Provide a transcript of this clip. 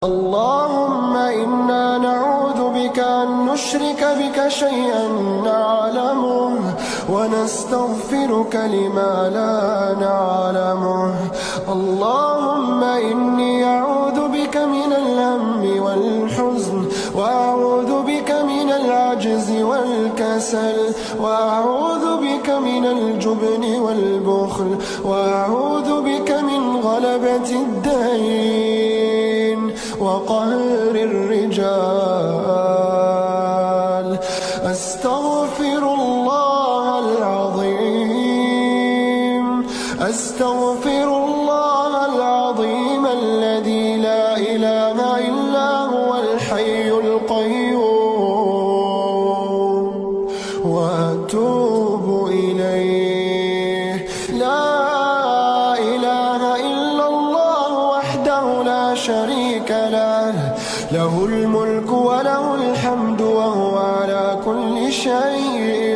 اللهم إنا نعوذ بك أن نشرك بك شيئا نعلمه ونستغفرك لما لا نعلمه. اللهم إني أعوذ بك من الهم والحزن، وأعوذ بك من العجز والكسل، وأعوذ بك من الجبن والبخل، وأعوذ بك من غلبة الدين وقهر الرجال. أستغفر الله العظيم، أستغفر الله العظيم الذي لا إله إلا هو الحي القيوم، وأتوب إليه. لا إله إلا الله وحده لا شريك له، له الملك وله الحمد وهو على كل شيء